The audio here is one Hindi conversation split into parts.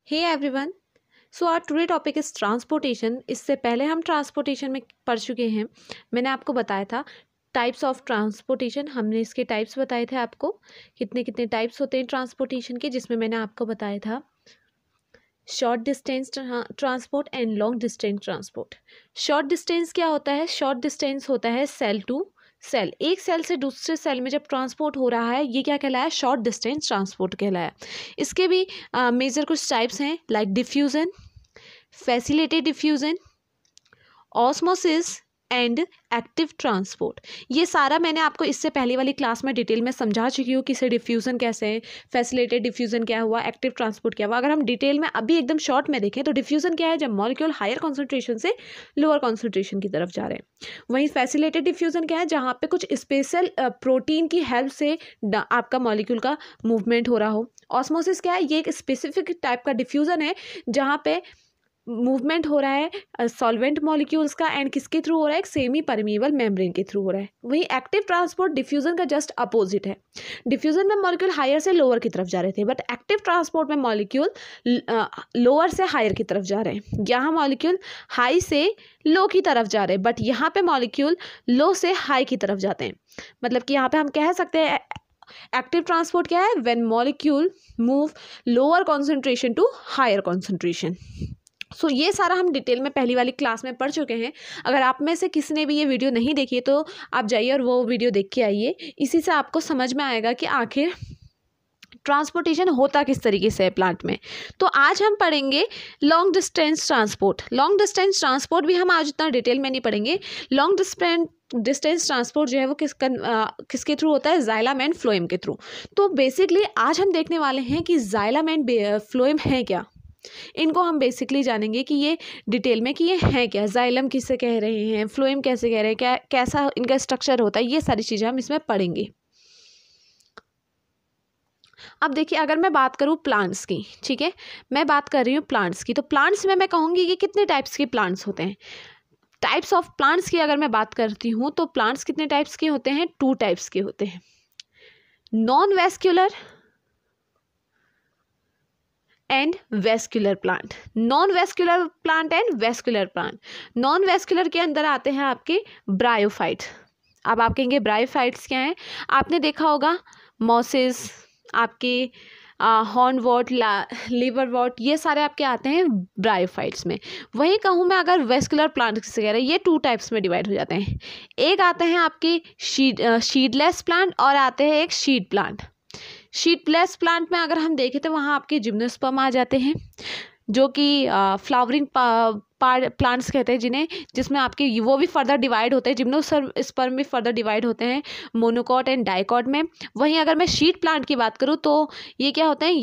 Hey everyone, so our today topic is transportation. इससे पहले हम ट्रांसपोर्टेशन में पढ़ चुके हैं। मैंने आपको बताया था टाइप्स ऑफ ट्रांसपोर्टेशन। हमने इसके टाइप्स बताए थे आपको, कितने कितने टाइप्स होते हैं ट्रांसपोर्टेशन के, जिसमें मैंने आपको बताया था short distance transport and long distance transport. Short distance क्या होता है? शॉर्ट डिस्टेंस होता है सेल टू सेल, एक सेल से दूसरे सेल में जब ट्रांसपोर्ट हो रहा है, ये क्या कहलाया? शॉर्ट डिस्टेंस ट्रांसपोर्ट कहलाया। इसके भी मेजर कुछ टाइप्स हैं, like diffusion, facilitated diffusion, osmosis and active transport. ये सारा मैंने आपको इससे पहले वाली क्लास में डिटेल में समझा चुकी हूँ कि इसे डिफ्यूज़न कैसे है, फैसिलिटेटेड डिफ्यूज़न क्या हुआ, एक्टिव ट्रांसपोर्ट क्या हुआ। अगर हम डिटेल में अभी एकदम शॉर्ट में देखें तो डिफ्यूज़न क्या है? जब मॉलिक्यूल हायर कॉन्सेंट्रेशन से लोअर कॉन्सेंट्रेशन की तरफ जा रहे हैं। वहीं फैसिलिटेटेड डिफ्यूज़न क्या है? जहाँ पे कुछ स्पेशल प्रोटीन की हेल्प से आपका मॉलिक्यूल का मूवमेंट हो रहा हो। ऑस्मोसिस क्या है? ये एक स्पेसिफिक टाइप का डिफ्यूज़न है जहाँ पे मूवमेंट हो रहा है सॉल्वेंट मॉलिक्यूल्स का, एंड किसके थ्रू हो रहा है? एक सेमी परमिएबल मेम्ब्रेन के थ्रू हो रहा है। वहीं एक्टिव ट्रांसपोर्ट डिफ्यूजन का जस्ट अपोजिट है। डिफ्यूजन में मॉलिक्यूल हायर से लोअर की तरफ जा रहे थे, बट एक्टिव ट्रांसपोर्ट में मॉलिक्यूल लोअर से हायर की तरफ जा रहे हैं। यहाँ मॉलिक्यूल हाई से लो की तरफ जा रहे हैं, बट यहाँ पे मॉलिक्यूल लो से हाई की तरफ जाते हैं। मतलब कि यहाँ पे हम कह सकते हैं एक्टिव ट्रांसपोर्ट क्या है? When molecule move lower concentration to higher concentration. So ये सारा हम डिटेल में पहली वाली क्लास में पढ़ चुके हैं। अगर आप में से किसी ने भी ये वीडियो नहीं देखी है तो आप जाइए और वो वीडियो देख के आइए। इसी से आपको समझ में आएगा कि आखिर ट्रांसपोर्टेशन होता किस तरीके से है प्लांट में। तो आज हम पढ़ेंगे long distance transport. Long distance transport भी हम आज इतना डिटेल में नहीं पढ़ेंगे। लॉन्ग डिस्टेंस ट्रांसपोर्ट जो है वो किसके थ्रू होता है? जाइलम एंड फ्लोएम के थ्रू। तो बेसिकली आज हम देखने वाले हैं कि जाइलम एंड फ्लोएम है क्या। इनको हम बेसिकली जानेंगे कि ये डिटेल में कि ये हैं क्या, जाइलम किसे कह रहे हैं, फ्लोएम कैसे कह रहे हैं, क्या कैसा इनका स्ट्रक्चर होता है, ये सारी चीज़ें हम इसमें पढ़ेंगे। अब देखिए, अगर मैं बात करूँ प्लांट्स की, ठीक है, मैं बात कर रही हूँ प्लांट्स की, तो प्लांट्स में मैं कहूँगी कि कितने टाइप्स के प्लांट्स होते हैं। टाइप्स ऑफ प्लांट्स की अगर मैं बात करती हूँ तो प्लांट्स कितने टाइप्स के होते हैं? 2 टाइप्स के होते हैं, non vascular and vascular plant. Non vascular plant and vascular plant. Non vascular के अंदर आते हैं आपके ब्रायोफाइट्स। अब आप कहेंगे ब्रायोफाइट्स क्या हैं? आपने देखा होगा मॉसेस, आपके हॉर्नवॉट, लिवरवॉट, ये सारे आपके आते हैं ब्रायोफाइट्स में। वहीं कहूँ मैं अगर वेस्क्यूलर प्लांट किसे कह रहे हैं, ये 2 टाइप्स में डिवाइड हो जाते हैं। एक आते हैं आपके शीडलेस प्लांट और आते हैं एक शीड प्लांट। शीडलेस प्लांट में अगर हम देखें तो वहाँ आपके जिम्नोस्पर्म आ जाते हैं, जो कि फ्लावरिंग प्लांट्स कहते हैं जिन्हें, जिसमें आपके वो भी फर्दर डिवाइड होते हैं, जिम्नोस्पर्म भी फर्दर डिवाइड होते हैं मोनोकॉट एंड डाइकॉट में। वहीं अगर मैं शीड प्लांट की बात करूँ तो ये क्या होते हैं?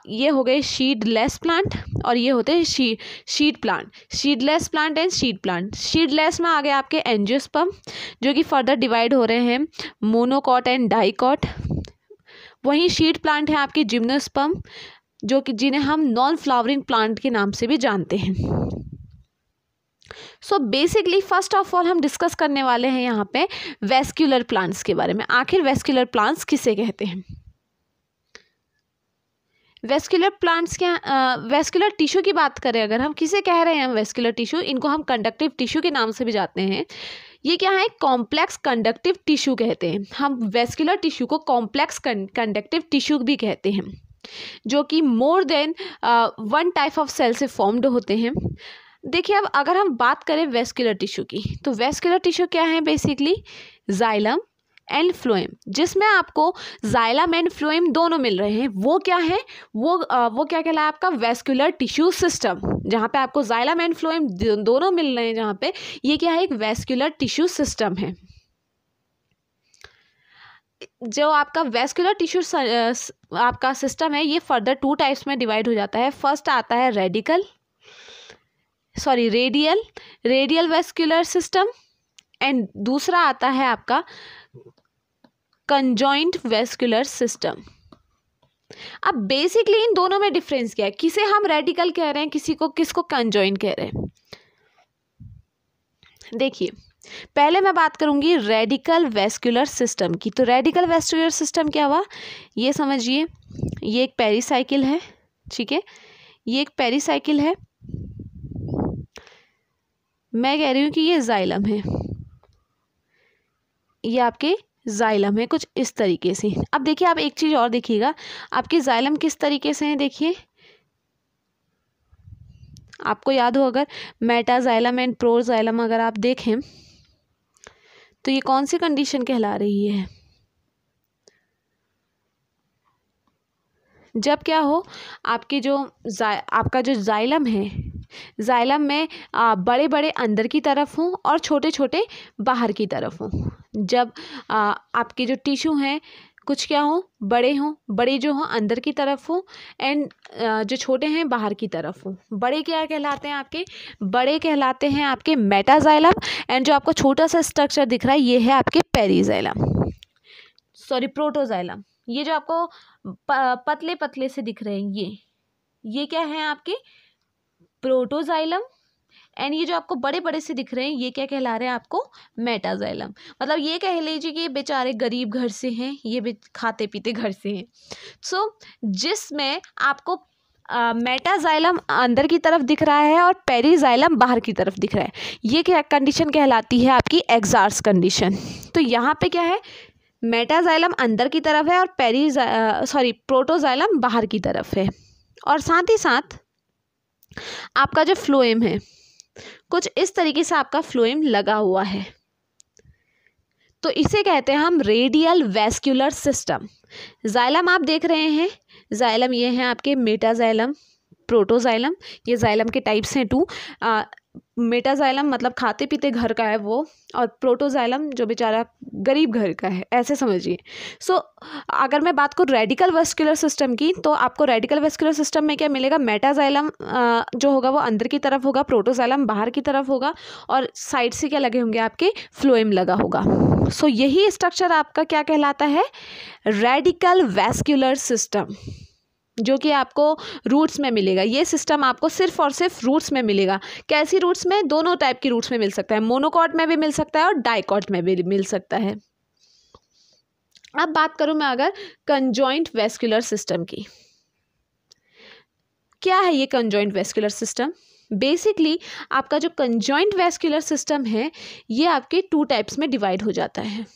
ये हो गए शीडलेस प्लांट और ये होते हैं seed plant. Seedless plant and seed plant. Seedless में आ गए आपके एंजियोस्पर्म, जो कि फर्दर डिवाइड हो रहे हैं मोनोकॉट एंड डाइकॉट। वहीं शीड प्लांट है आपके जिम्नोस्पर्म, जो कि जिन्हें हम नॉन फ्लावरिंग प्लांट के नाम से भी जानते हैं। So basically first of all हम डिस्कस करने वाले हैं यहाँ पे वेस्क्यूलर प्लांट्स के बारे में। आखिर वेस्क्यूलर प्लांट्स किसे कहते हैं? वेस्क्यूलर प्लांट्स क्या, वेस्क्यूलर टिश्यू की बात करें अगर हम, किसे कह रहे हैं हम वेस्क्यूलर टिश्यू? इनको हम कंडक्टिव टिश्यू के नाम से भी जानते हैं। ये क्या है? कॉम्प्लेक्स कंडक्टिव टिश्यू कहते हैं। हम वेस्क्यूलर टिश्यू को कॉम्प्लेक्स कंडक्टिव टिश्यू भी कहते हैं, जो कि more than 1 type of cell से फॉर्म्ड होते हैं। देखिए, अब अगर हम बात करें वेस्क्यूलर टिश्यू की, तो वेस्क्यूलर टिश्यू क्या है? बेसिकली जाइलम एंड फ्लोएम, जिसमें आपको जाइलम एंड फ्लोएम दोनों मिल रहे हैं। वो क्या है? वो क्या कहलाया आपका? Vascular tissue system. जहाँ पे आपको जाइलम एंड फ्लोएम दोनों मिल रहे हैं, जहाँ पे ये क्या है? एक वेस्क्यूलर टिश्यू सिस्टम है। जो आपका वेस्क्यूलर टिश्यू आपका सिस्टम है, ये फर्दर 2 टाइप्स में डिवाइड हो जाता है। फर्स्ट आता है रेडियल वेस्क्यूलर सिस्टम, एंड दूसरा आता है आपका कंजॉइंट वेस्क्यूलर सिस्टम। अब बेसिकली इन दोनों में डिफरेंस क्या है? किसे हम रेडिकल कह रहे हैं, किसको कंजॉइंट कह रहे हैं? देखिए, पहले मैं बात करूंगी रेडिकल वेस्क्यूलर सिस्टम की। तो रेडिकल वेस्क्यूलर सिस्टम क्या हुआ? ये समझिए, ये एक पेरिसाइकिल है, ठीक है, ये एक पेरिसाइकिल है, मैं कह रही हूँ कि ये जाइलम है, ये आपके जाइलम है कुछ इस तरीके से। अब देखिए आप एक चीज़ और देखिएगा, आपके जाइलम किस तरीके से हैं। देखिए आपको याद हो अगर मेटाजाइलम एंड प्रोजाइलम अगर आप देखें तो ये कौन सी कंडीशन कहला रही है, जब क्या हो आपकी जो आपका जो जाइलम है, जाइलम में बड़े बड़े अंदर की तरफ हों और छोटे छोटे बाहर की तरफ हों। जब आपके जो टिश्यू हैं कुछ क्या हों, बड़े हों, बड़े जो हों अंदर की तरफ हों एंड जो छोटे हैं बाहर की तरफ हों। बड़े क्या कहलाते हैं आपके, बड़े कहलाते हैं आपके मेटाजाइलम एंड जो आपको छोटा सा स्ट्रक्चर दिख रहा है ये है आपके पेरिजाइलम, सॉरी प्रोटोजाइलम। ये जो आपको पतले पतले से दिख रहे हैं ये क्या है आपके प्रोटोजाइलम एंड ये जो आपको बड़े बड़े से दिख रहे हैं ये क्या कहला रहे हैं आपको मेटाजाइलम। मतलब ये कह लीजिए कि ये बेचारे गरीब घर से हैं, ये खाते पीते घर से हैं। सो जिसमें आपको मेटाजाइलम अंदर की तरफ दिख रहा है और पेरिजाइलम बाहर की तरफ दिख रहा है, ये क्या कंडीशन कहलाती है आपकी एक्सार्स कंडीशन। तो यहाँ पे क्या है, मेटाजाइलम अंदर की तरफ है और प्रोटोजाइलम बाहर की तरफ है। और साथ ही साथ आपका जो फ्लोएम है कुछ इस तरीके से आपका फ्लोएम लगा हुआ है, तो इसे कहते हैं हम रेडियल वेस्क्यूलर सिस्टम। जाइलम आप देख रहे हैं, जाइलम ये हैं आपके मेटाजाइलम, प्रोटोजाइलम, ये जाइलम के टाइप्स हैं 2। मेटाजाइलम मतलब खाते पीते घर का है वो, और प्रोटोजाइलम जो बेचारा गरीब घर का है, ऐसे समझिए। सो अगर मैं बात करूँ रेडिकल वेस्क्यूलर सिस्टम की, तो आपको रेडिकल वेस्क्यूलर सिस्टम में क्या मिलेगा, मेटाजाइलम जो होगा वो अंदर की तरफ होगा, प्रोटोजाइलम बाहर की तरफ होगा और साइड से क्या लगे होंगे आपके फ्लोएम लगा होगा। सो यही स्ट्रक्चर आपका क्या कहलाता है, रेडिकल वेस्क्यूलर सिस्टम, जो कि आपको रूट्स में मिलेगा। ये सिस्टम आपको सिर्फ और सिर्फ रूट्स में मिलेगा। कैसी रूट्स में, दोनों टाइप की रूट्स में मिल सकता है, मोनोकॉट में भी मिल सकता है और डाइकॉट में भी मिल सकता है। अब बात करूं मैं अगर कंजॉइंट वेस्क्यूलर सिस्टम की, क्या है ये कंजॉइंट वेस्क्यूलर सिस्टम। बेसिकली आपका जो कंजॉइंट वेस्क्यूलर सिस्टम है ये आपके 2 टाइप्स में डिवाइड हो जाता है।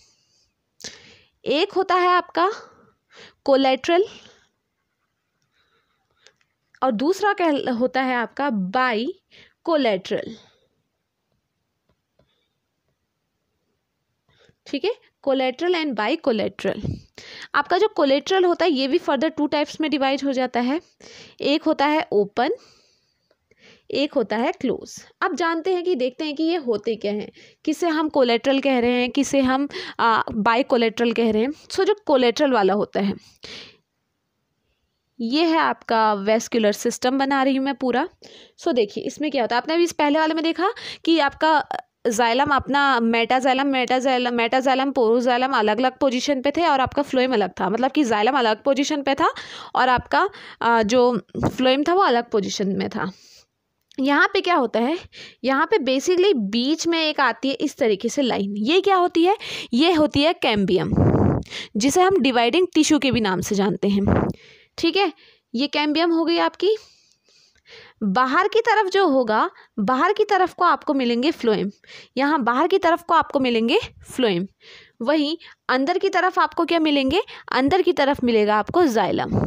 एक होता है आपका कोलेटरल और दूसरा क्या होता है आपका बाई कोलेटरल। ठीक है, कोलेटरल एंड बाई कोलेटरल। आपका जो कोलेटरल होता है ये भी फर्दर 2 टाइप्स में डिवाइड हो जाता है। एक होता है ओपन, एक होता है क्लोज। अब जानते हैं कि देखते हैं कि ये होते क्या हैं, किसे हम कोलेटरल कह रहे हैं, किसे हम बाई कोलेटरल कह रहे हैं। सो जो कोलेटरल वाला होता है ये है आपका वेस्क्यूलर सिस्टम, बना रही हूँ मैं पूरा। सो देखिए इसमें क्या होता है, आपने अभी इस पहले वाले में देखा कि आपका जाइलम अपना मेटाजाइलम प्रोजाइलम अलग अलग पोजीशन पे थे और आपका फ्लोएम अलग था, मतलब कि जाइलम अलग पोजीशन पे था और आपका जो फ्लोएम था वो अलग पोजीशन में था। यहाँ पे क्या होता है, यहाँ पे बेसिकली बीच में एक आती है इस तरीके से लाइन, ये क्या होती है, ये होती है कैम्बियम, जिसे हम डिवाइडिंग टिश्यू के भी नाम से जानते हैं। ठीक है, ये कैम्बियम हो गई आपकी। बाहर की तरफ जो होगा, बाहर की तरफ को आपको मिलेंगे फ्लोएम, यहाँ बाहर की तरफ को आपको मिलेंगे फ्लोएम। वहीं अंदर की तरफ आपको क्या मिलेंगे, अंदर की तरफ मिलेगा आपको जाइलम।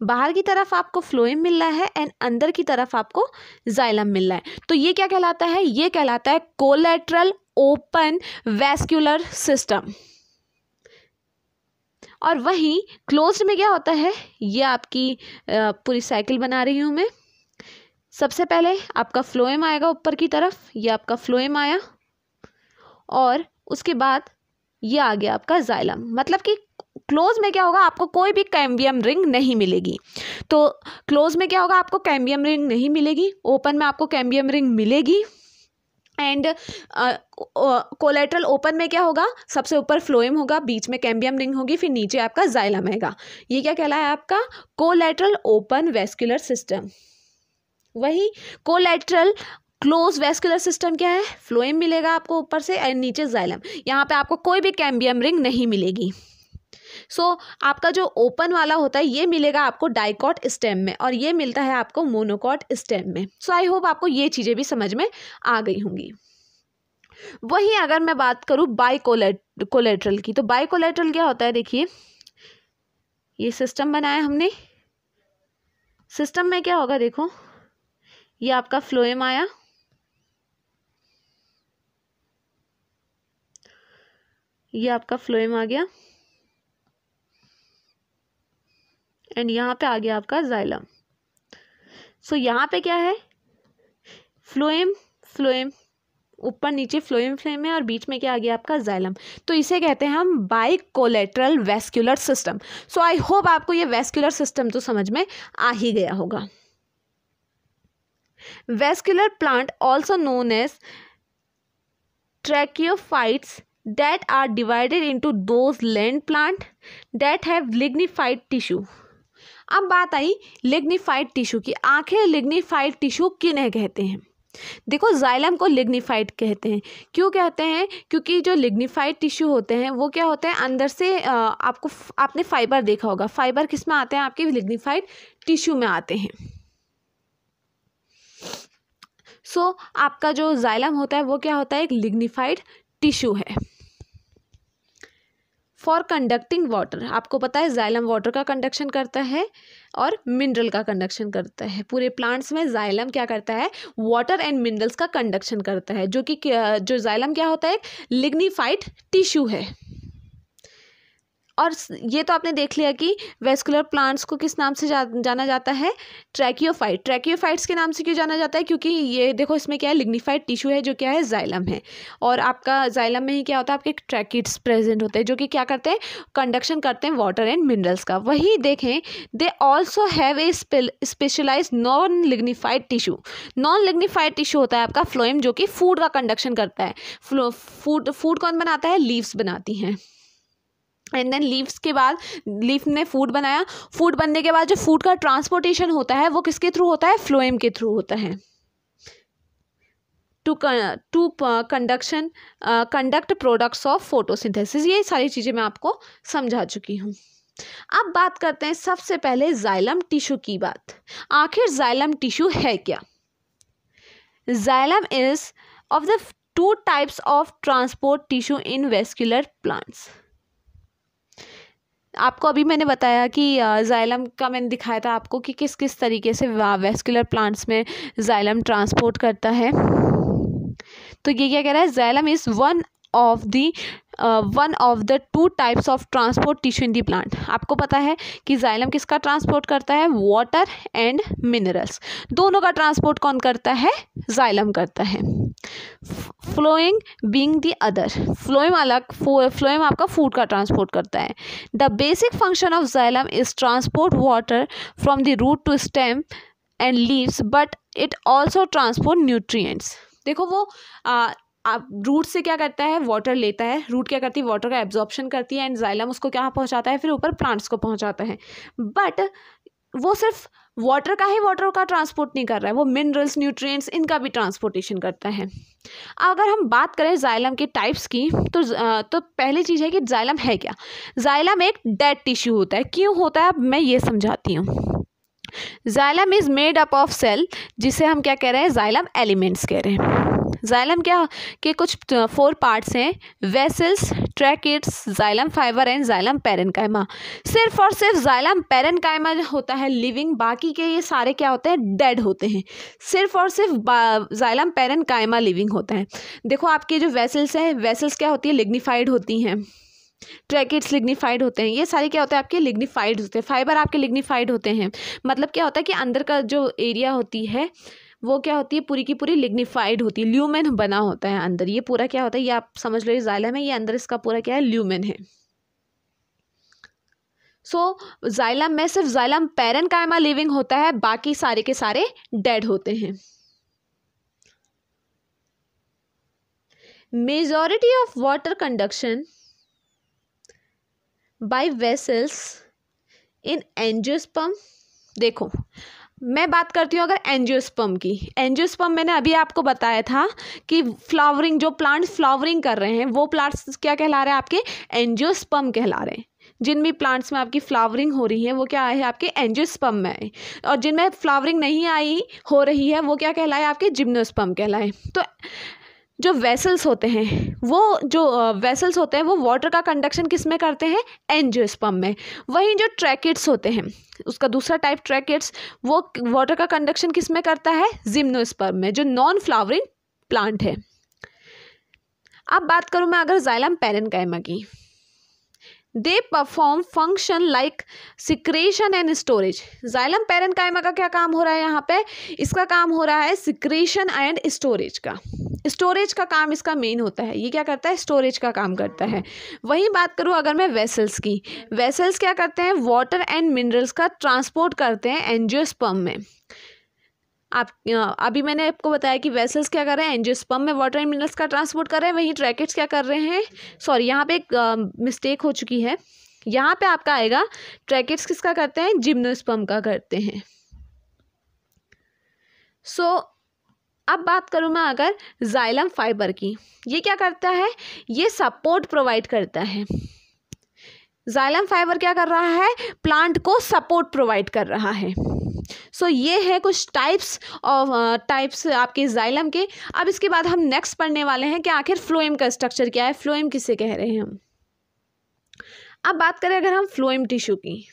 बाहर की तरफ आपको फ्लोएम मिल रहा है एंड अंदर की तरफ आपको जाइलम मिल रहा है। तो ये क्या कहलाता है, ये कहलाता है कोलेटरल ओपन वेस्क्यूलर सिस्टम। और वहीं क्लोज्ड में क्या होता है, ये आपकी पूरी साइकिल बना रही हूँ मैं। सबसे पहले आपका फ्लोएम आएगा ऊपर की तरफ, ये आपका फ्लोएम आया और उसके बाद ये आ गया आपका जाइलम। मतलब कि क्लोज में क्या होगा, आपको कोई भी कैम्बियम रिंग नहीं मिलेगी। तो क्लोज में क्या होगा, आपको कैम्बियम रिंग नहीं मिलेगी, ओपन में आपको कैम्बियम रिंग मिलेगी। एंड कोलेटरल ओपन में क्या होगा, सबसे ऊपर फ्लोएम होगा, बीच में कैम्बियम रिंग होगी, फिर नीचे आपका जाइलम आएगा। ये क्या कहलाया है आपका कोलेटरल ओपन वेस्क्यूलर सिस्टम। वही कोलेटरल क्लोज वेस्क्यूलर सिस्टम क्या है, फ्लोएम मिलेगा आपको ऊपर से एंड नीचे जाइलम। यहाँ पे आपको कोई भी कैम्बियम रिंग नहीं मिलेगी। सो आपका जो ओपन वाला होता है ये मिलेगा आपको डाइकॉट स्टेम में और ये मिलता है आपको मोनोकॉट स्टेम में। सो आई होप आपको ये चीज़ें भी समझ में आ गई होंगी। वहीं अगर मैं बात करूँ बाइकोलेटरल की, तो बाइकोलेटरल क्या होता है, देखिए ये सिस्टम बनाया हमने। सिस्टम में क्या होगा, देखो ये आपका फ्लोएम आया, ये आपका फ्लोएम आ गया एंड यहाँ पे आ गया आपका जाइलम। सो यहाँ पे क्या है, फ्लोएम फ्लोएम, ऊपर नीचे फ्लोएम फ्लोएम है और बीच में क्या आ गया आपका जाइलम। तो इसे कहते हैं हम bicollateral vascular system. So I hope आपको ये वेस्कुलर सिस्टम तो समझ में आ ही गया होगा। Vascular plant also known as tracheophytes that are divided into those land plant that have lignified tissue। अब बात आई लिग्निफाइड टिश्यू की। आखिर लिग्निफाइड टिश्यू किन्हें कहते हैं? देखो जाइलम को लिग्निफाइड कहते हैं। क्यों कहते हैं? क्योंकि जो लिग्निफाइड टिश्यू होते हैं वो क्या होते हैं, अंदर से आपने फाइबर देखा होगा, फाइबर किस में आते हैं, आपके लिग्निफाइड टिश्यू में आते हैं। सो आपका जो जाइलम होता है वो क्या होता है, एक लिग्निफाइड टिश्यू है। फॉर कंडक्टिंग वाटर, आपको पता है जाइलम वाटर का कंडक्शन करता है और मिनरल का कंडक्शन करता है। पूरे प्लांट्स में जाइलम क्या करता है, वाटर एंड मिनरल्स का कंडक्शन करता है। जो जाइलम क्या होता है, लिग्निफाइड टिश्यू है। और ये तो आपने देख लिया कि वेस्कुलर प्लांट्स को किस नाम से जाना जाता है, ट्रैकियोफाइट। ट्रैकियोफाइट्स के नाम से क्यों जाना जाता है, क्योंकि ये देखो इसमें क्या है, लिग्निफाइड टिश्यू है जो क्या है, जाइलम है। और आपका जाइलम में ही क्या होता है, आपके ट्रैकिड्स प्रेजेंट होते हैं जो कि क्या करते हैं, कंडक्शन करते हैं वाटर एंड मिनरल्स का। वही देखें, they also have a specialise non lignified tissue. Non lignified tissue होता है आपका फ्लोएम, जो कि फूड का कंडक्शन करता है। फूड कौन बनाता है, लीव्स बनाती हैं। एंड देन लीव्स के बाद, लीफ ने फूड बनाया, फूड बनने के बाद जो फूड का ट्रांसपोर्टेशन होता है वो किसके थ्रू होता है, फ्लोएम के थ्रू होता है। To conduct products of photosynthesis. ये सारी चीज़ें मैं आपको समझा चुकी हूँ। अब बात करते हैं सबसे पहले जाइलम टिश्यू की बात। आखिर जाइलम टिश्यू है क्या? Xylem is of the 2 types of transport tissue in vascular plants. आपको अभी मैंने बताया कि जाइलम का मैंने दिखाया था आपको कि किस किस तरीके से वेस्कुलर प्लांट्स में जाइलम ट्रांसपोर्ट करता है। तो ये क्या कह रहा है, xylem is one of the 2 types of transport tissue in the plant. आपको पता है कि जाइलम किसका ट्रांसपोर्ट करता है, वाटर एंड मिनरल्स। दोनों का ट्रांसपोर्ट कौन करता है, जाइलम करता है। Phloem being the other, phloem आपका फूड का ट्रांसपोर्ट करता है। The basic function of xylem is transport water from the root to stem and leaves, but it also transport nutrients. देखो वो आप रूट से क्या करता है, वाटर लेता है, रूट क्या करती है, वाटर का एब्जॉर्प्शन करती है एंड जाइलम उसको क्या पहुंचाता है, फिर ऊपर प्लांट्स को पहुंचाता है। बट वो सिर्फ वाटर का ट्रांसपोर्ट नहीं कर रहा है, वो मिनरल्स, न्यूट्रिएंट्स, इनका भी ट्रांसपोर्टेशन करता है। अगर हम बात करें जाइलम के टाइप्स की, तो पहली चीज़ है कि जाइलम है क्या। जाइलम एक डेड टिश्यू होता है। क्यों होता है, अब मैं ये समझाती हूँ। Xylem is made up of cell, जिसे हम क्या कह रहे हैं, जाइलम एलिमेंट्स कह रहे हैं। जाइलम क्या के कुछ 4 पार्ट्स हैं, vessels, tracheids, xylem fibre and xylem parenchyma. सिर्फ और सिर्फ जाइलम पैरेन्काइमा होता है लिविंग, बाकी के ये सारे क्या होते हैं, डेड होते हैं। सिर्फ और सिर्फ जाइलम पैरेन्काइमा लिविंग होता है। देखो आपके जो वेसल्स हैं, वेसल्स क्या होती है, लिग्निफाइड होती हैं। ट्रैकिड्स लिग्निफाइड होते हैं। ये सारे क्या होते हैं, आपके लिग्निफाइड होते हैं। फाइबर आपके लिग्निफाइड होते हैं। मतलब क्या होता है कि अंदर का जो एरिया होती है वो क्या होती है, पूरी की पूरी लिग्निफाइड होती है, ल्यूमेन बना होता है अंदर। ये पूरा क्या होता है, ये आप समझ लो, ये जाइलम है, ये अंदर इसका पूरा क्या है, ल्यूमेन है। सो जाइलम में सिर्फ जाइलम पैरेन्काइमा लिविंग होता है, बाकी सारे के सारे डेड होते हैं। Majority of water conduction by vessels in angiosperm. देखो मैं बात करती हूँ अगर एंजियोस्पर्म की। एंजियोस्पर्म मैंने अभी आपको बताया था कि फ्लावरिंग, जो प्लांट्स फ्लावरिंग कर रहे हैं वो प्लांट्स क्या कहला रहे हैं, आपके एंजियोस्पर्म कहला रहे हैं। जिन भी प्लांट्स में आपकी फ्लावरिंग हो रही है वो क्या है, आपके एंजियोस्पर्म में है, और जिनमें फ्लावरिंग नहीं आई हो रही है वो क्या कहलाए, आपके जिम्नोस्पर्म कहलाए। तो जो वेसल्स होते हैं वो वाटर का कंडक्शन किस में करते हैं, एंजियोस्पर्म में। वहीं जो ट्रैकिड्स होते हैं, उसका दूसरा टाइप ट्रैकिड्स, वो वाटर का कंडक्शन किस में करता है, जिम्नोस्पर्म में, जो नॉन फ्लावरिंग प्लांट है। अब बात करूं मैं अगर जाइलम पैरेन्काइमा की, they perform function like secretion and storage. Xylem parenchyma का क्या काम हो रहा है यहाँ पे, इसका काम हो रहा है सिक्रेशन एंड स्टोरेज का। स्टोरेज का काम इसका मेन होता है, ये क्या करता है, स्टोरेज का काम करता है। वहीं बात करूँ अगर मैं वेसल्स की, वेसल्स क्या करते हैं, वाटर एंड मिनरल्स का ट्रांसपोर्ट करते हैं एंजियोस्पर्म में। अभी मैंने आपको बताया कि वेसल्स क्या कर रहे हैं, एंजियोस्पर्म में वाटर एंड मिनरल्स का ट्रांसपोर्ट कर रहे हैं। वहीं ट्रैकिड्स क्या कर रहे हैं, सॉरी यहाँ पे एक मिस्टेक हो चुकी है, यहाँ पे आपका आएगा ट्रैकिड्स किसका करते हैं, जिम्नोस्पर्म का करते हैं। सो अब बात करूँ मैं अगर जाइलम फाइबर की, ये क्या करता है, ये सपोर्ट प्रोवाइड करता है। जाइलम फाइबर क्या कर रहा है, प्लांट को सपोर्ट प्रोवाइड कर रहा है। सो ये है कुछ टाइप्स आपके जाइलम के। अब इसके बाद हम नेक्स्ट पढ़ने वाले हैं कि आखिर फ्लोएम का स्ट्रक्चर क्या है, फ्लोएम किसे कह रहे हैं हम। अब बात करें अगर हम फ्लोएम टिश्यू की,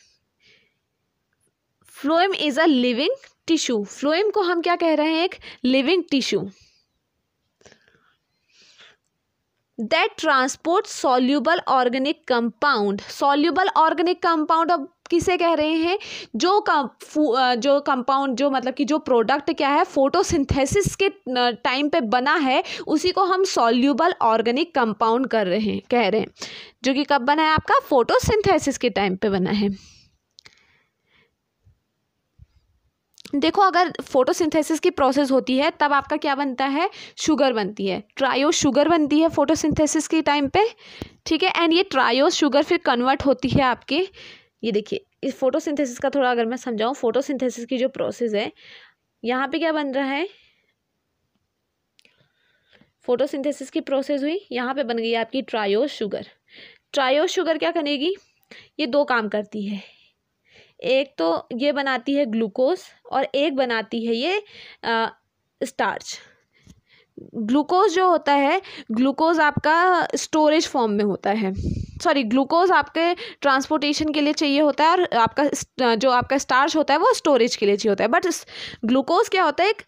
phloem is a living tissue. Phloem को हम क्या कह रहे हैं, एक living tissue that transport soluble organic compound. Soluble organic compound अब किसे कह रहे हैं, जो कंपाउंड जो मतलब कि जो प्रोडक्ट क्या है फोटोसिंथेसिस के टाइम पे बना है, उसी को हम सॉल्यूबल ऑर्गेनिक कंपाउंड कह रहे हैं, जो कि कब बना है, आपका फोटोसिंथेसिस के टाइम पे बना है। देखो अगर फोटोसिंथेसिस की प्रोसेस होती है तब आपका क्या बनता है, शुगर बनती है, ट्रायोस शुगर बनती है फोटोसिंथेसिस के टाइम पे, ठीक है। एंड ये ट्रायोस शुगर फिर कन्वर्ट होती है आपके, ये देखिए इस फोटोसिंथेसिस का थोड़ा अगर मैं समझाऊं, फोटोसिंथेसिस की जो प्रोसेस है, यहाँ पे क्या बन रहा है, फोटोसिंथेसिस की प्रोसेस हुई, यहाँ पे बन गई आपकी ट्रायोस शुगर। ट्रायोस शुगर क्या करेगी, ये दो काम करती है, एक तो ये बनाती है ग्लूकोज और एक बनाती है ये स्टार्च। ग्लूकोज जो होता है, ग्लूकोज आपका स्टोरेज फॉर्म में होता है, सॉरी ग्लूकोज आपके ट्रांसपोर्टेशन के लिए चाहिए होता है, और आपका जो आपका स्टार्च होता है वो स्टोरेज के लिए चाहिए होता है। बट ग्लूकोज क्या होता है, एक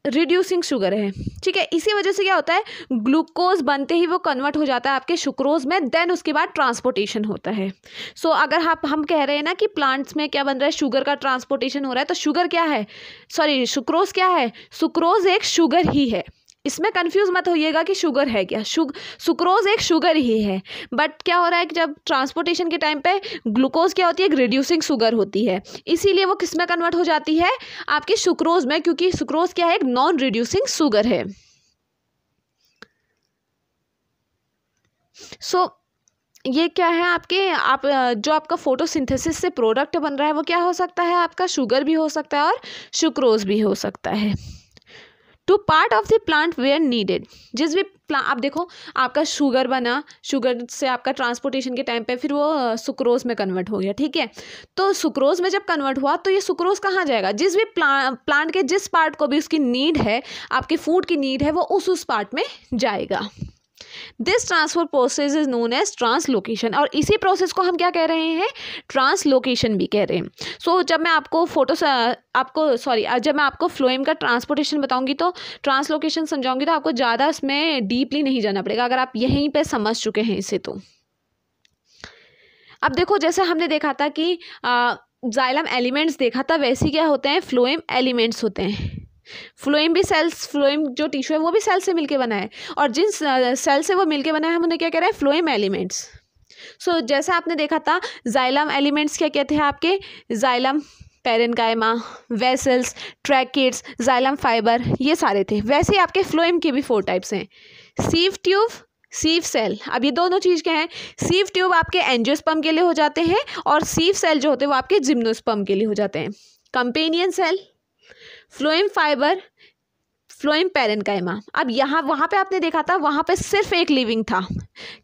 रिड्यूसिंग शुगर है, ठीक है। इसी वजह से क्या होता है, ग्लूकोज बनते ही वो कन्वर्ट हो जाता है आपके सुक्रोज में, देन उसके बाद ट्रांसपोर्टेशन होता है। सो अगर हम कह रहे हैं ना कि प्लांट्स में क्या बन रहा है, शुगर का ट्रांसपोर्टेशन हो रहा है, तो शुगर क्या है, सॉरी सुक्रोज क्या है, सुक्रोज एक शुगर ही है। इसमें कंफ्यूज मत होइएगा कि शुगर है क्या, सुक्रोज एक शुगर ही है। बट क्या हो रहा है कि जब ट्रांसपोर्टेशन के टाइम पे ग्लूकोज क्या होती है, एक रिड्यूसिंग शुगर होती है, इसीलिए वो किस में कन्वर्ट हो जाती है, आपके सुक्रोज में, क्योंकि सुक्रोज क्या है, एक नॉन रिड्यूसिंग शुगर है। सो ये क्या है आपके जो आपका फोटोसिंथेसिस से प्रोडक्ट बन रहा है वो क्या हो सकता है, आपका शुगर भी हो सकता है और सुक्रोज भी हो सकता है। To part of the plant where needed, जिस भी आप देखो आपका शुगर बना, शुगर से आपका ट्रांसपोर्टेशन के टाइम पे फिर वो सुक्रोज में कन्वर्ट हो गया, ठीक है। तो सुक्रोज में जब कन्वर्ट हुआ तो ये सुक्रोज कहाँ जाएगा, जिस भी प्लांट के जिस पार्ट को भी उसकी नीड है, आपके फूड की नीड है, वो उस पार्ट में जाएगा। This transfer process is known as translocation, और इसी प्रोसेस को हम क्या कह रहे हैं, ट्रांसलोकेशन भी कह रहे हैं। सो जब मैं आपको फ्लोएम का ट्रांसपोर्टेशन बताऊंगी तो ट्रांसलोकेशन समझाऊंगी, तो आपको ज़्यादा इसमें डीपली नहीं जाना पड़ेगा अगर आप यहीं पे समझ चुके हैं इसे। तो अब देखो जैसे हमने देखा था कि जाइलम एलिमेंट्स देखा था, वैसे क्या होते हैं, फ्लोएम एलिमेंट्स होते हैं। फ्लोएम जो टिश्यू है वो भी सेल से मिलके बना है, और जिन सेल से वो मिलके बना है हम उन्हें क्या कह रहे हैं, फ्लोएम एलिमेंट्स। सो जैसे आपने देखा था जाइलम एलिमेंट्स क्या कहते हैं आपके, xylem parenchyma, vessels, tracheids, xylem fibre, ये सारे थे। वैसे ही आपके फ्लोएम के भी 4 टाइप्स हैं, सीव ट्यूब, सीव सेल। अब ये दोनों चीज़ क्या है, सीव ट्यूब आपके एंजियोस्पर्म के लिए हो जाते हैं, और सीव सेल जो होते हैं वो आपके जिम्नोस्पर्म के लिए हो जाते हैं। Companion cell, phloem fibre, phloem parenchyma. अब यहाँ वहाँ पे आपने देखा था, वहाँ पे सिर्फ एक लिविंग था,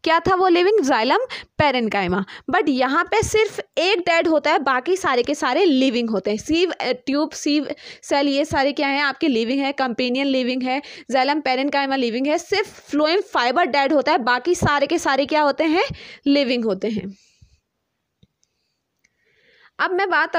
क्या था वो लिविंग? Xylem parenchyma. बट यहाँ पे सिर्फ एक डेड होता है, बाकी सारे के सारे लिविंग होते हैं। सीव ट्यूब, सीव सेल, ये सारे क्या हैं आपके? लिविंग है। कंपेनियन लिविंग है, जाइलम पैरेन्काइमा लिविंग है। सिर्फ फ्लोएम फाइबर डेड होता है, बाकी सारे के सारे क्या होते हैं? लिविंग होते हैं। अब मैं बात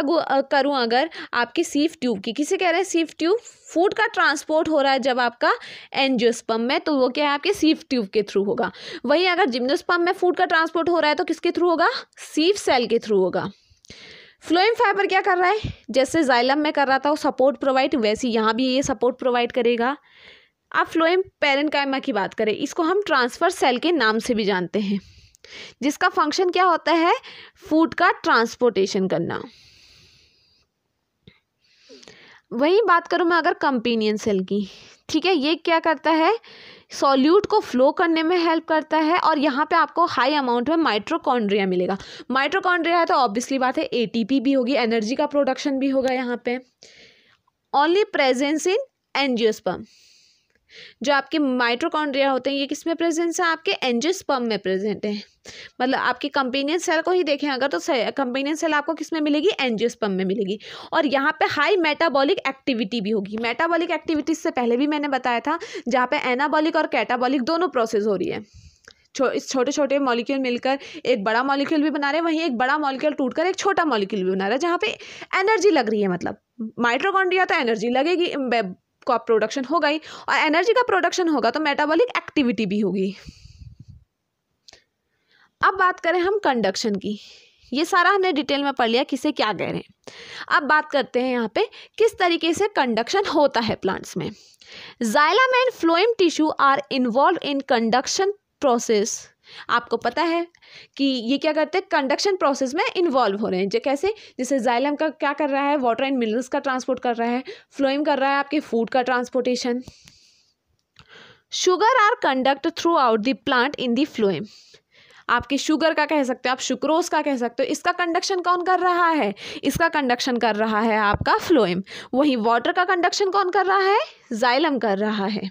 करूं अगर आपकी सीव ट्यूब की, किसे कह रहे हैं सीव ट्यूब? फूड का ट्रांसपोर्ट हो रहा है जब आपका एंजियोस्पर्म में, तो वो क्या है आपके सीव ट्यूब के थ्रू होगा। वहीं अगर जिम्नोस्पर्म में फूड का ट्रांसपोर्ट हो रहा है तो किसके थ्रू होगा? सीव सेल के थ्रू होगा। फ्लोएम फाइबर क्या कर रहा है? जैसे जाइलम में कर रहा था वो सपोर्ट प्रोवाइड, वैसे यहाँ भी ये सपोर्ट प्रोवाइड करेगा। अब फ्लोएम पैरेन्काइमा की बात करें, इसको हम ट्रांसफर सेल के नाम से भी जानते हैं, जिसका फंक्शन क्या होता है? फूड का ट्रांसपोर्टेशन करना। वही बात करूं मैं अगर कंपेनियन सेल की, ठीक है, ये क्या करता है? सॉल्यूट को फ्लो करने में हेल्प करता है, और यहाँ पे आपको हाई अमाउंट में माइटोकॉन्ड्रिया मिलेगा। माइटोकॉन्ड्रिया है तो ऑब्वियसली बात है एटीपी भी होगी, एनर्जी का प्रोडक्शन भी होगा यहाँ पे। ओनली प्रेजेंस इन एंजियोस्पर्म, जो आपके माइटोकॉन्ड्रिया होते हैं ये किस में प्रेजेंस है? आपके एंजियोस्पर्म में प्रेजेंट है। मतलब आपकी कंपेनियन सेल को ही देखें अगर, तो कंपेनियन सेल आपको किस में मिलेगी? एंजियोस्पर्म में मिलेगी। और यहाँ पे हाई मेटाबॉलिक एक्टिविटी भी होगी। मेटाबॉलिक एक्टिविटी से पहले भी मैंने बताया था, जहाँ पे एनाबॉलिक और कैटाबॉलिक दोनों प्रोसेस हो रही है। इस छोटे छोटे मॉलिक्यूल मिलकर एक बड़ा मॉलिक्यूल भी बना रहे हैं, वहीं एक बड़ा मॉलिक्यूल टूटकर एक छोटा मॉलिक्यूल भी बना रहा है, जहाँ पे एनर्जी लग रही है। मतलब माइटोकॉन्ड्रिया तो एनर्जी लगेगी, का प्रोडक्शन होगा ही, और एनर्जी का प्रोडक्शन होगा तो मेटाबॉलिक एक्टिविटी भी होगी। अब बात करें हम कंडक्शन की, ये सारा हमने डिटेल में पढ़ लिया किसे क्या कह रहे हैं। अब बात करते हैं यहाँ पे किस तरीके से कंडक्शन होता है प्लांट्स में। Xylem and phloem tissue are involve in conduction process. आपको पता है कि ये क्या करते हैं? कंडक्शन प्रोसेस में इन्वॉल्व हो रहे हैं। कैसे? जैसे जाइलम का क्या कर रहा है? वाटर एंड मिनरल्स का ट्रांसपोर्ट कर रहा है। फ्लोएम कर रहा है आपके फूड का transportation. Sugar are conduct throughout the plant in the phloem. आपके शुगर का कह सकते हो, आप सुक्रोज का कह सकते हो। इसका कंडक्शन कौन कर रहा है? इसका कंडक्शन कर रहा है आपका फ्लोएम। वहीं वाटर का कंडक्शन कौन कर रहा है? जाइलम कर रहा है।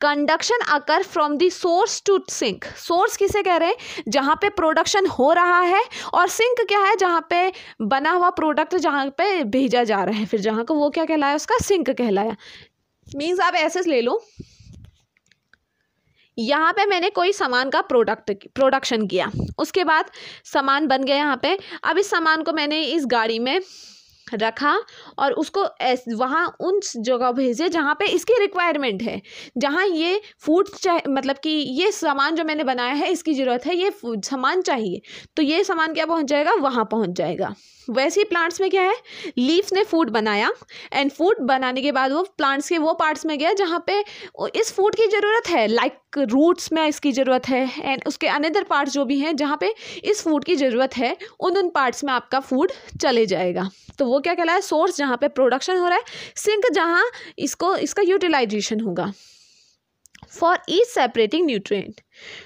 Conduction occur from the source to sink. Source किसे कह रहे हैं? जहाँ पे प्रोडक्शन हो रहा है, और सिंक क्या है? जहाँ पे बना हुआ प्रोडक्ट जहाँ पे भेजा जा रहा है, फिर जहाँ को वो क्या कहलाया? उसका सिंक कहलाया। मीन्स आप ऐसे ले लो, यहाँ पे मैंने कोई सामान का प्रोडक्शन किया, उसके बाद सामान बन गया यहाँ पे। अब इस सामान को मैंने इस गाड़ी में रखा और उसको वहाँ उन जगह भेजे जहाँ पे इसकी रिक्वायरमेंट है, जहाँ ये फूड मतलब कि ये सामान जो मैंने बनाया है इसकी ज़रूरत है, ये सामान चाहिए, तो ये सामान क्या पहुँच जाएगा? वहाँ पहुँच जाएगा। वैसे ही प्लांट्स में क्या है? लीव्स ने फूड बनाया, एंड फूड बनाने के बाद वो प्लांट्स के वो पार्ट्स में गया जहाँ पे इस फूड की ज़रूरत है, लाइक रूट्स में इसकी ज़रूरत है, एंड उसके अनदर पार्ट्स जो भी हैं जहाँ पे इस फूड की ज़रूरत है, उन पार्ट्स में आपका फूड चले जाएगा। तो वो क्या कहलाया? सोर्स जहाँ पे प्रोडक्शन हो रहा है, सिंक जहाँ इसका यूटिलाइजेशन होगा। For each separating nutrient,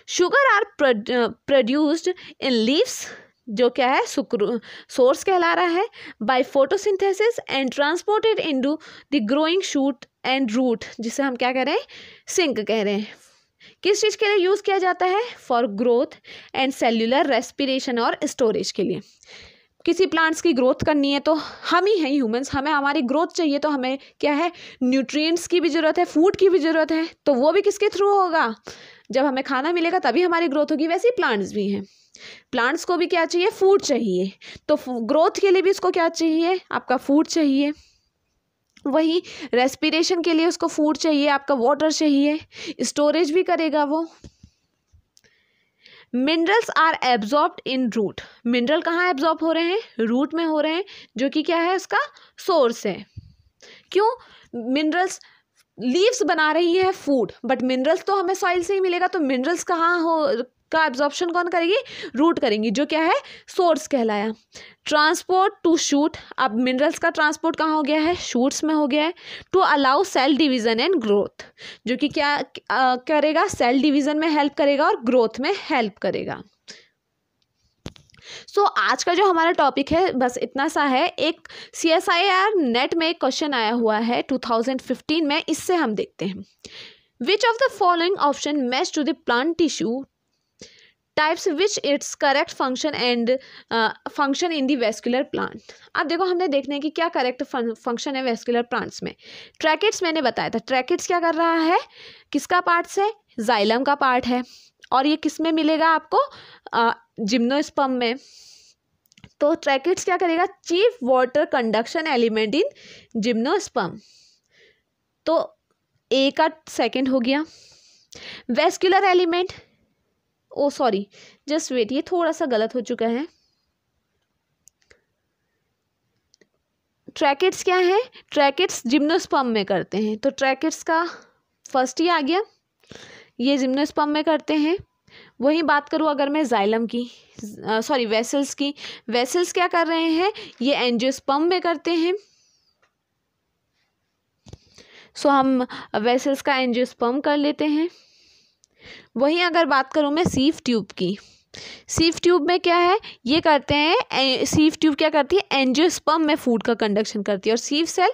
sugar are produced in leaves, जो क्या है? सोर्स कहला रहा है, by photosynthesis and transported into the growing shoot and root, जिसे हम क्या कह रहे हैं? सिंक कह रहे हैं। किस चीज़ के लिए यूज़ किया जाता है? For growth and cellular respiration और स्टोरेज के लिए। किसी प्लांट्स की ग्रोथ करनी है तो हम ही हैं ह्यूमंस, हमें हमारी ग्रोथ चाहिए तो हमें क्या है? न्यूट्रिएंट्स की भी ज़रूरत है, फूड की भी ज़रूरत है, तो वो भी किसके थ्रू होगा? जब हमें खाना मिलेगा तभी हमारी ग्रोथ होगी। वैसे ही प्लांट्स भी हैं, प्लांट्स को भी क्या चाहिए? फूड चाहिए। तो ग्रोथ के लिए भी उसको क्या चाहिए? आपका फूड चाहिए। वही रेस्पिरेशन के लिए उसको फूड चाहिए, आपका वाटर चाहिए, स्टोरेज भी करेगा वो। Minerals are absorbed in root. Mineral कहाँ एब्जॉर्ब हो रहे हैं? रूट में हो रहे हैं, जो कि क्या है? उसका सोर्स है। क्यों? मिनरल्स, लीव्स बना रही है फूड, बट मिनरल्स तो हमें सॉइल से ही मिलेगा, तो मिनरल्स कहाँ का एब्जॉर्प्शन कौन करेगी? रूट करेंगी, जो क्या है? सोर्स कहलाया। ट्रांसपोर्ट टू शूट, अब मिनरल्स का ट्रांसपोर्ट कहाँ हो गया है? शूट्स में हो गया है। To allow cell division and growth, जो कि क्या करेगा? सेल डिवीजन में हेल्प करेगा और ग्रोथ में हेल्प करेगा। सो आज का जो हमारा टॉपिक है बस इतना सा है। एक CSIR नेट में एक क्वेश्चन आया हुआ है 2015 में, इससे हम देखते हैं which of the following option match to the plant tissue types which it's correct function and function in the vascular plant. अब देखो हमने देखने की क्या करेक्ट फंक्शन है वेस्कुलर प्लांट्स में। ट्रैकिड्स मैंने बताया था, ट्रैकिड्स क्या कर रहा है, किसका पार्ट्स है, जाइलम का पार्ट है, और ये किस में मिलेगा आपको, जिम्नोस्पर्म में। तो ट्रैकिड्स क्या करेगा, chief water conduction element in gymnosperm. तो ए का सेकंड हो गया। वेस्कुलर एलिमेंट, ओ सॉरी जस्ट वेट, ये थोड़ा सा गलत हो चुका है। ट्रैकिड्स क्या है, ट्रैकिड्स जिम्नोस्पर्म में करते हैं, तो ट्रैकिड्स का फर्स्ट ही आ गया, ये जिम्नोस्पर्म में करते हैं। वही बात करूँ अगर मैं जाइलम की, सॉरी वेसल्स की, वेसल्स क्या कर रहे हैं, ये एंजियोस्पर्म में करते हैं। सो हम वेसल्स का एंजियोस्पर्म कर लेते हैं। वहीं अगर बात करूँ मैं सीफ ट्यूब की, सीफ ट्यूब में क्या है, ये करते हैं, सीफ ट्यूब क्या करती है, एंजियोस्पर्म में फूड का कंडक्शन करती है, और सीफ सेल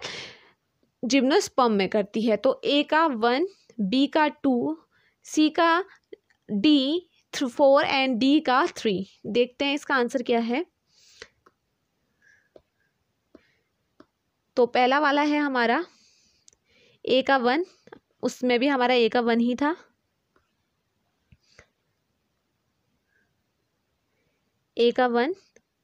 जिम्नोस्पर्म में करती है। तो ए का 1, बी का 2, सी का डी 4 एंड डी का 3। देखते हैं इसका आंसर क्या है। तो पहला वाला है हमारा ए का 1, उसमें भी हमारा ए का 1 ही था। ए का 1,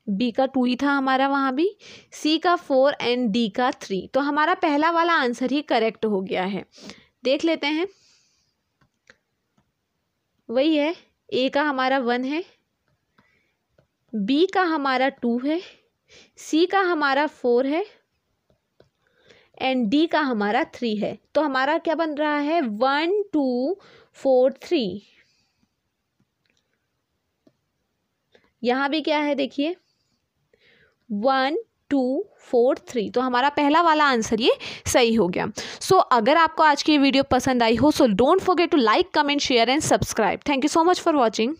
बी का 2 ही था हमारा वहाँ भी, सी का 4 एंड डी का 3। तो हमारा पहला वाला आंसर ही करेक्ट हो गया है। देख लेते हैं, वही है, ए का हमारा 1 है, बी का हमारा 2 है, सी का हमारा 4 है एंड डी का हमारा 3 है। तो हमारा क्या बन रहा है, 1 2 4 3। यहाँ भी क्या है देखिए, 1 2 4 3। तो हमारा पहला वाला आंसर ये सही हो गया। सो अगर आपको आज की वीडियो पसंद आई हो, so don't forget to like, comment, share and subscribe. Thank you so much for watching.